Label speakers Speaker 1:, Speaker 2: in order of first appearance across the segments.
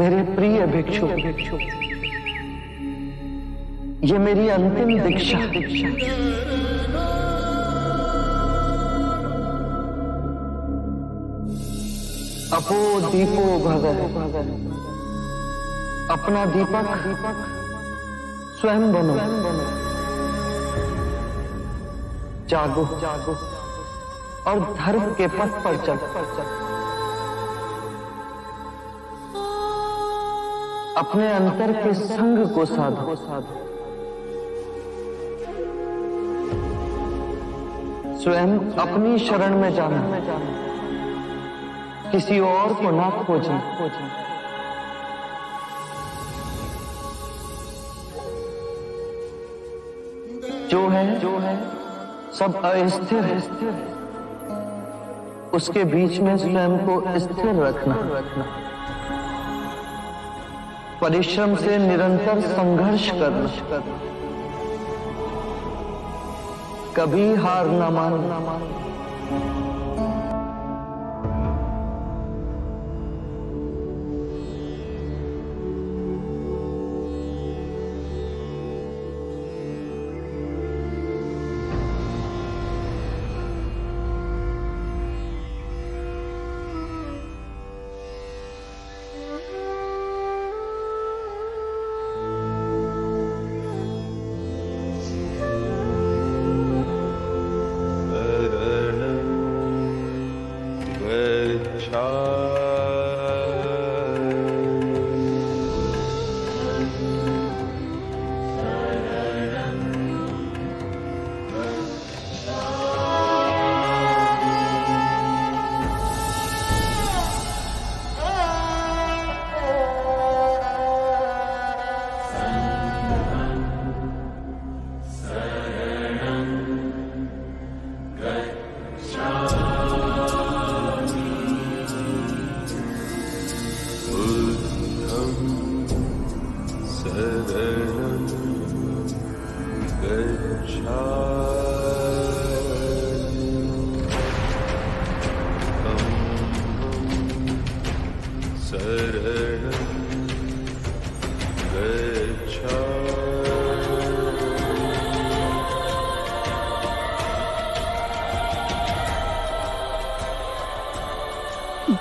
Speaker 1: मेरे प्रिय भिक्षु, ये मेरी अंतिम दीक्षा। अपो दीपो भव, अपना दीपक स्वयं बनो। जागो और धर्म के पथ पर चल। अपने अंतर के संग को साधो। स्वयं अपनी शरण में जाना, किसी और को ना खोजना। जो है सब अस्थिर है, उसके बीच में स्वयं को स्थिर रखना। परिश्रम से निरंतर संघर्ष करना, कभी हार न मानना।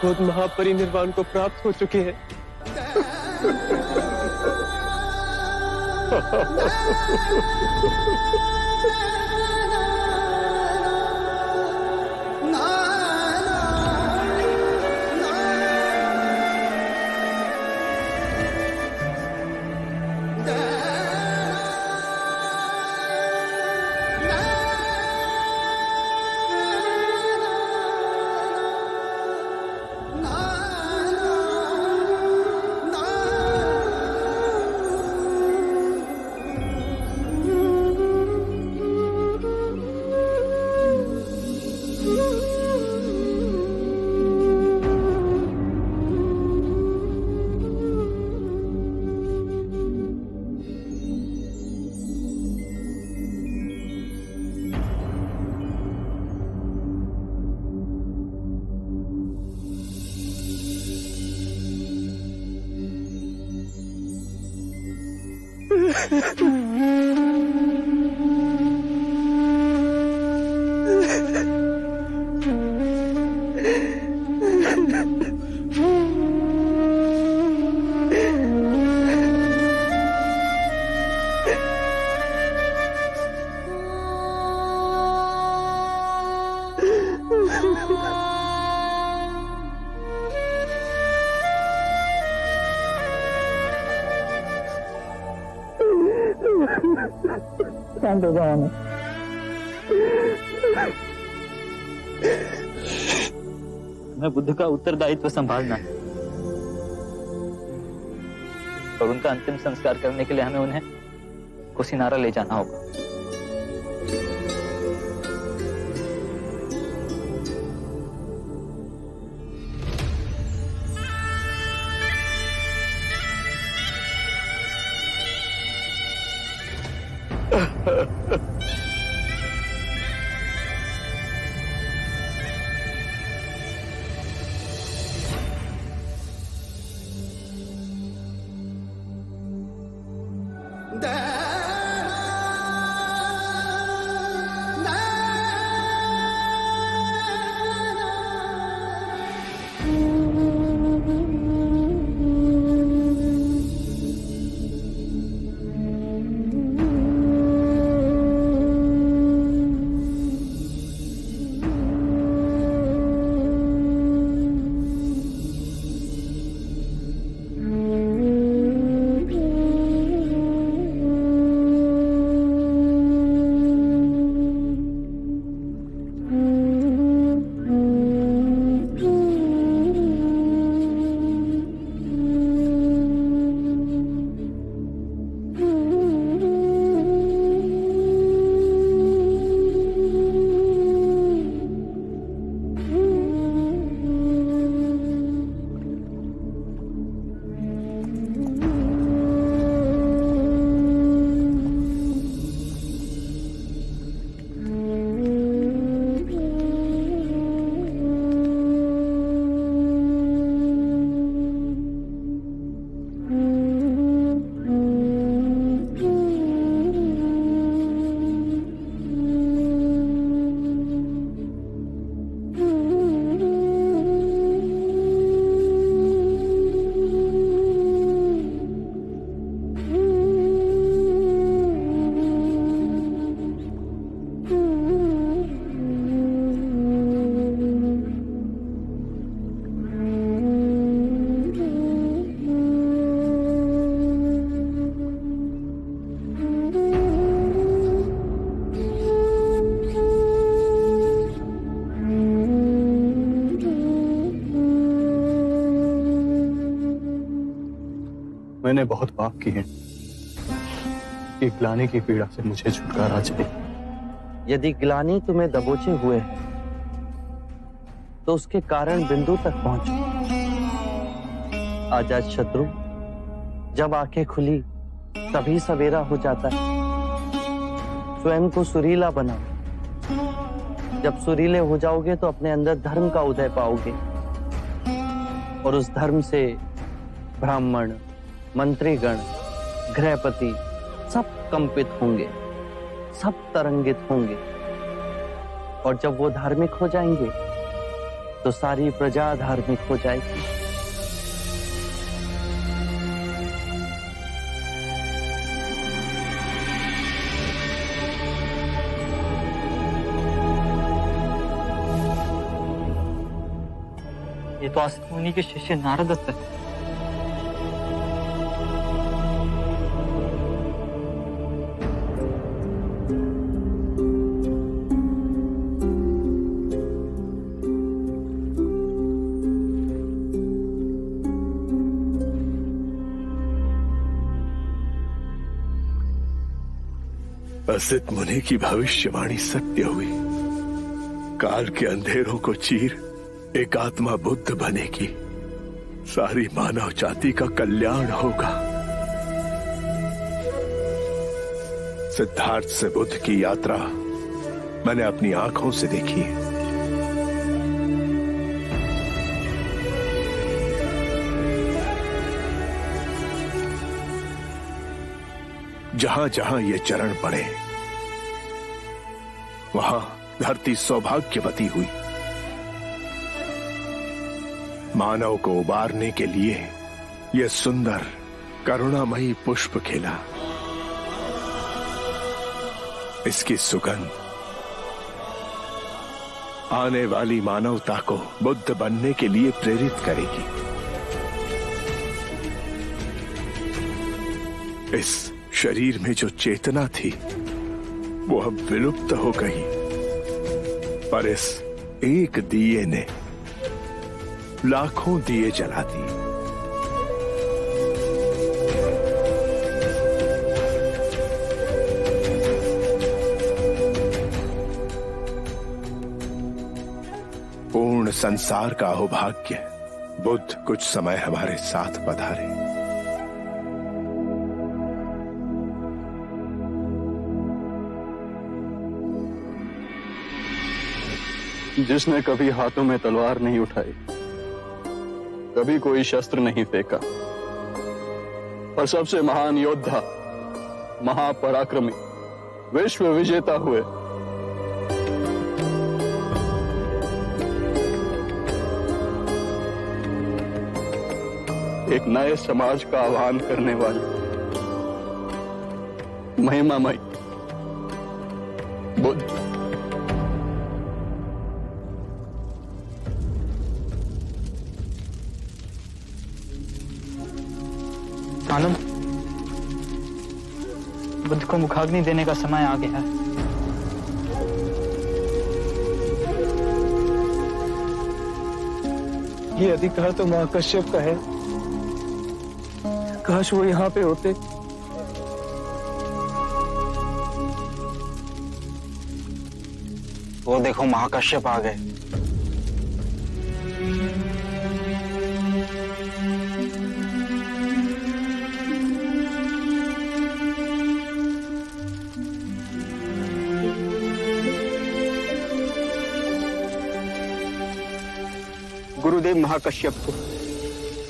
Speaker 2: बुद्ध महापरिनिर्वाण को प्राप्त हो चुके हैं।
Speaker 1: शांत हो जाओ।
Speaker 3: मैं बुद्ध का उत्तरदायित्व संभालना है और उनका अंतिम संस्कार करने के लिए हमें उन्हें कुशीनारा ले जाना होगा।
Speaker 2: मैंने बहुत पाप किए हैं कि ग्लानि की पीड़ा से मुझे छुटकारा चाहिए।
Speaker 1: यदि ग्लानि तुम्हें दबोचे हुए है तो उसके कारण बिंदु तक पहुंचो। आजाद शत्रु, जब आंखें खुली तभी सवेरा हो जाता है। स्वयं को सुरीला बनाओ। जब सुरीले हो जाओगे तो अपने अंदर धर्म का उदय पाओगे और उस धर्म से ब्राह्मण, मंत्रीगण, गृहपति सब कंपित होंगे, सब तरंगित होंगे। और जब वो धार्मिक हो जाएंगे तो सारी प्रजा धार्मिक हो जाएगी।
Speaker 3: ये तो आस्तिक मुनि के शिष्य नारद है।
Speaker 4: असित मुनि की भविष्यवाणी सत्य हुई। काल के अंधेरों को चीर एक आत्मा बुद्ध बनेगी। सारी मानव जाति का कल्याण होगा। सिद्धार्थ से बुद्ध की यात्रा मैंने अपनी आंखों से देखी है। जहां जहां ये चरण पड़े वहां धरती सौभाग्यवती हुई। मानव को उबारने के लिए यह सुंदर करुणामयी पुष्प खिला। इसकी सुगंध आने वाली मानवता को बुद्ध बनने के लिए प्रेरित करेगी। इस शरीर में जो चेतना थी वो अब विलुप्त हो गई, पर इस एक दिए ने लाखों दिए जला दिए। पूर्ण संसार का अहोभाग्य बुद्ध कुछ समय हमारे साथ पधारे।
Speaker 2: जिसने कभी हाथों में तलवार नहीं उठाई, कभी कोई शस्त्र नहीं फेंका, और सबसे महान योद्धा महापराक्रमी, विश्व विजेता हुए। एक नए समाज का आह्वान करने वाले महिमामय बुद्ध।
Speaker 3: मालूम, बुद्ध को मुखाग्नि देने का समय आ गया है।
Speaker 2: ये अधिकार तो महाकश्यप का है। काश वो यहाँ पे होते।
Speaker 1: वो देखो महाकश्यप आ गए।
Speaker 5: गुरुदेव महाकश्यप को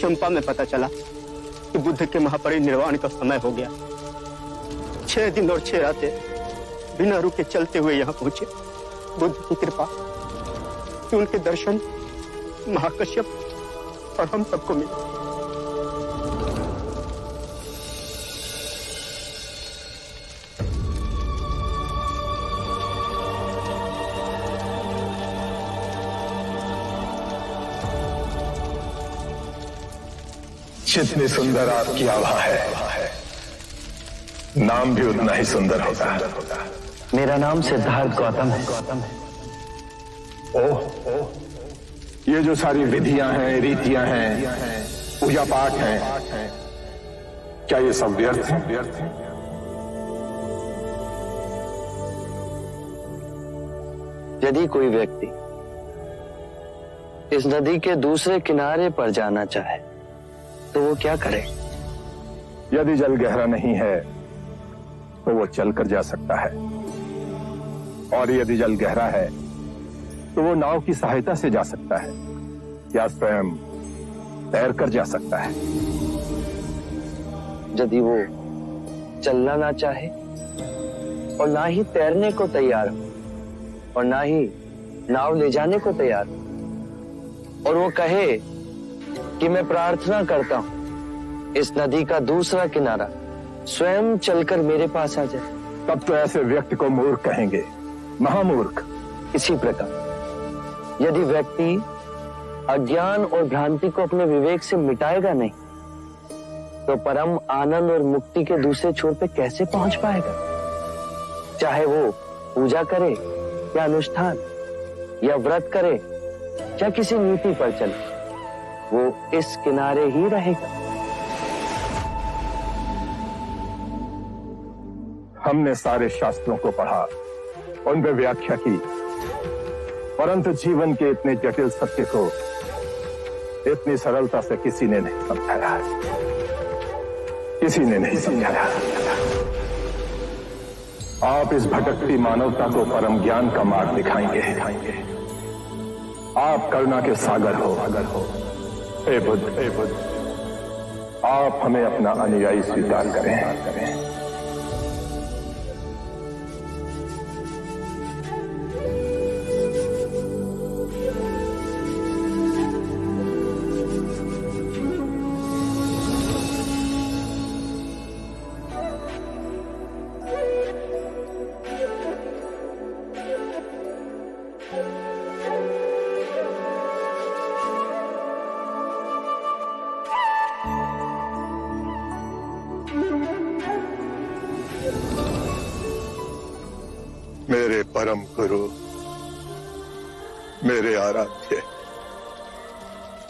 Speaker 5: चंपा में पता चला कि बुद्ध के महापरिनिर्वाण का समय हो गया। 6 दिन और 6 रातें बिना रुके चलते हुए यहाँ पहुंचे। बुद्ध की कृपा कि उनके दर्शन महाकश्यप और हम सबको मिले।
Speaker 4: जितनी सुंदर आपकी आभा है, नाम भी उतना ही सुंदर होता है।
Speaker 1: मेरा नाम सिद्धार्थ गौतम है।
Speaker 4: ओह, ये जो सारी विधियां हैं, रीतियां हैं, पूजा पाठ हैं, क्या ये सब व्यर्थ हैं?
Speaker 1: यदि कोई व्यक्ति इस नदी के दूसरे किनारे पर जाना चाहे तो वो क्या करे?
Speaker 4: यदि जल गहरा नहीं है तो वो चलकर जा सकता है, और यदि जल गहरा है तो वो नाव की सहायता से जा सकता है या स्वयं तैरकर जा सकता है।
Speaker 1: यदि वो चलना ना चाहे और ना ही तैरने को तैयार हो और ना ही नाव ले जाने को तैयार हो, और वो कहे कि मैं प्रार्थना करता हूं इस नदी का दूसरा किनारा स्वयं चलकर मेरे पास आ जाए,
Speaker 4: तब तो ऐसे व्यक्ति को मूर्ख कहेंगे, महामूर्ख।
Speaker 1: इसी प्रकार यदि व्यक्ति अज्ञान और भ्रांति को अपने विवेक से मिटाएगा नहीं तो परम आनंद और मुक्ति के दूसरे छोर पे कैसे पहुंच पाएगा? चाहे वो पूजा करे या अनुष्ठान या व्रत करे या किसी नीति पर चले, वो इस किनारे ही रहेगा।
Speaker 4: हमने सारे शास्त्रों को पढ़ा, उन पे व्याख्या की, परंतु जीवन के इतने जटिल सत्य को इतनी सरलता से किसी ने नहीं समझाया। किसी ने नहीं समझाया। आप इस भटकती मानवता को परम ज्ञान का मार्ग दिखाएंगे। आप करुणा के सागर हो। हे बुद्ध, आप हमें अपना अनुयायी स्वीकार करें। मेरे परम गुरु, मेरे आराध्य,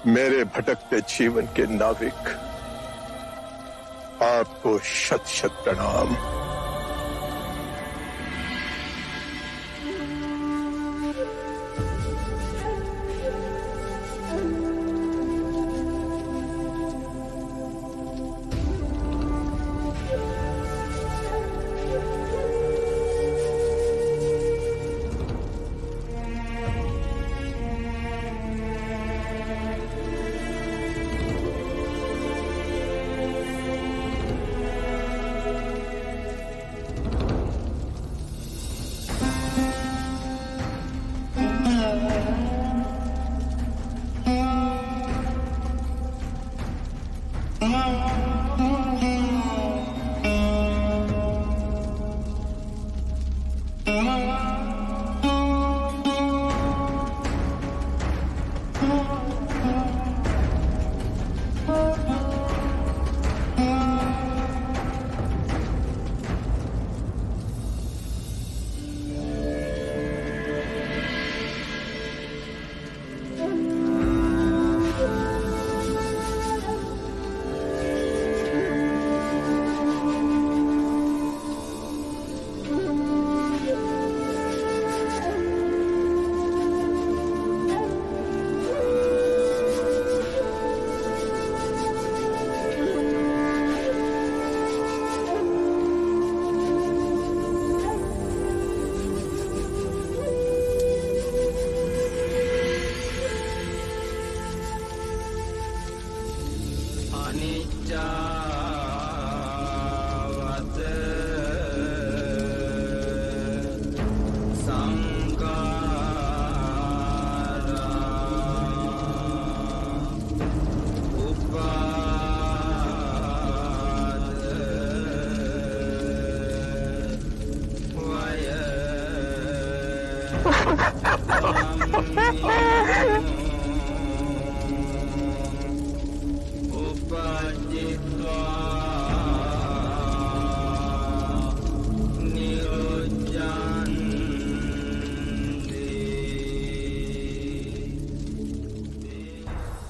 Speaker 4: मेरे भटकते जीवन के नाविक, आपको शत शत प्रणाम।